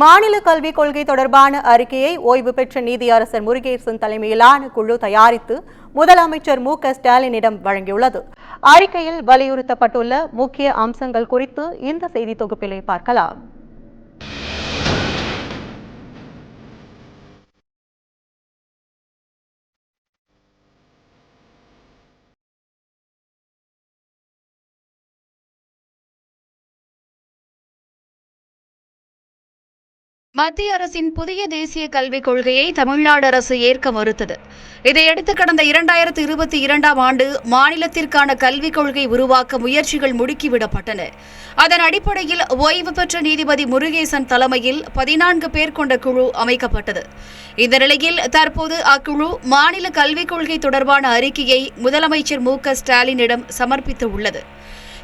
மாநில கல்விக் கொள்கை தொடர்பான அறிக்கையை ஓய்வு பெற்ற நீதியரசர் முருகேசன் தலைமையிலான குழு தயாரித்து முதலமைச்சர் மு.க.ஸ்டாலினிடம் வழங்கியுள்ளது. அறிக்கையில் வலியுறுத்தப்பட்டுள்ள முக்கிய அம்சங்கள் குறித்து இந்த செய்தி தொகுப்பிலே பார்க்கலாம். மத்திய அரசின் புதிய தேசிய கல்விக் கொள்கையை தமிழ்நாடு அரசு ஏற்க மறுத்தது. இதையடுத்து கடந்த 2022ஆம் ஆண்டு மாநிலத்திற்கான கல்விக் கொள்கை உருவாக்க முயற்சிகள் முடுக்கிவிடப்பட்டன. அதன் அடிப்படையில் ஓய்வு பெற்ற நீதிபதி முருகேசன் தலைமையில் 14 பேர் கொண்ட குழு அமைக்கப்பட்டது. இந்த நிலையில் தற்போது அக்குழு மாநில கல்விக் கொள்கை தொடர்பான அறிக்கையை முதலமைச்சர் மு.க.ஸ்டாலினிடம் சமர்ப்பித்துள்ளது.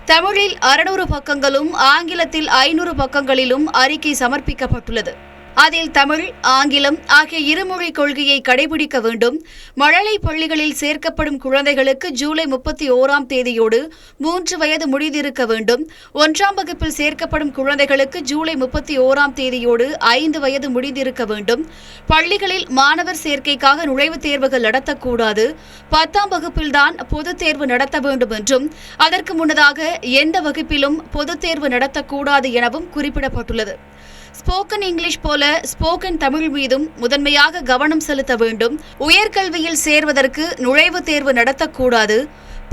தமிழில் 600 பக்கங்களும் ஆங்கிலத்தில் 500 பக்கங்களிலும் அறிக்கை சமர்ப்பிக்கப்பட்டுள்ளது. அதில் தமிழ், ஆங்கிலம் ஆகிய இருமொழி கொள்கையை கடைபிடிக்க வேண்டும். மழலை பள்ளிகளில் சேர்க்கப்படும் குழந்தைகளுக்கு ஜூலை 31ஆம் தேதியோடு 3 வயது முடிந்திருக்க வேண்டும். 1ஆம் வகுப்பில் சேர்க்கப்படும் குழந்தைகளுக்கு ஜூலை 31ஆம் தேதியோடு 5 வயது முடிந்திருக்க வேண்டும். பள்ளிகளில் மாணவர் சேர்க்கைக்காக நுழைவுத் தேர்வுகள் நடத்தக்கூடாது. 10ஆம் வகுப்பில்தான் பொதுத் தேர்வு நடத்த வேண்டும் என்றும் அதற்கு முன்னதாக எந்த வகுப்பிலும் பொதுத் தேர்வு நடத்தக்கூடாது எனவும் குறிப்பிடப்பட்டுள்ளது. ஸ்போக்கன் இங்கிலீஷ் போல ஸ்போக்கன் தமிழ் மீதும் முதன்மையாக கவனம் செலுத்த வேண்டும். உயர்கல்வியில் சேர்வதற்கு நுழைவுத் தேர்வு நடத்தக்கூடாது.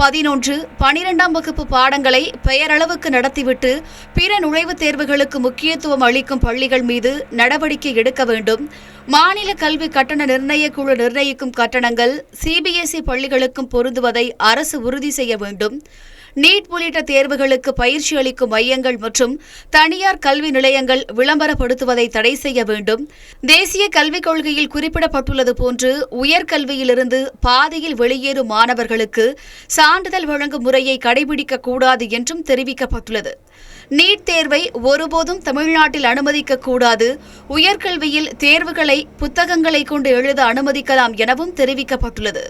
11, 12ஆம் வகுப்பு பாடங்களை பெயரளவுக்கு நடத்திவிட்டு பிற நுழைவுத் தேர்வுகளுக்கு முக்கியத்துவம் அளிக்கும் பள்ளிகள் மீது நடவடிக்கை எடுக்க வேண்டும். மாநில கல்வி கட்டண நிர்ணய குழு நிர்ணயிக்கும் கட்டணங்கள் CBSE பள்ளிகளுக்கும் பொருந்துவதை அரசு உறுதி செய்ய வேண்டும். நீட் உள்ளிட்ட தேர்வுகளுக்கு பயிற்சி அளிக்கும் மையங்கள் மற்றும் தனியார் கல்வி நிலையங்கள் விளம்பரப்படுத்துவதை தடை செய்ய வேண்டும். தேசிய கல்விக் கொள்கையில் குறிப்பிடப்பட்டுள்ளது போன்று உயர்கல்வியிலிருந்து பாதியில் வெளியேறும் மாணவர்களுக்கு சான்றிதழ் வழங்கும் முறையை கடைபிடிக்க கூடாது என்றும் தெரிவிக்கப்பட்டுள்ளது. நீட் தேர்வை ஒருபோதும் தமிழ்நாட்டில் அனுமதிக்கக்கூடாது. உயர்கல்வியில் தேர்வுகளை புத்தகங்களை கொண்டு எழுத அனுமதிக்கலாம் எனவும் தெரிவிக்கப்பட்டுள்ளது.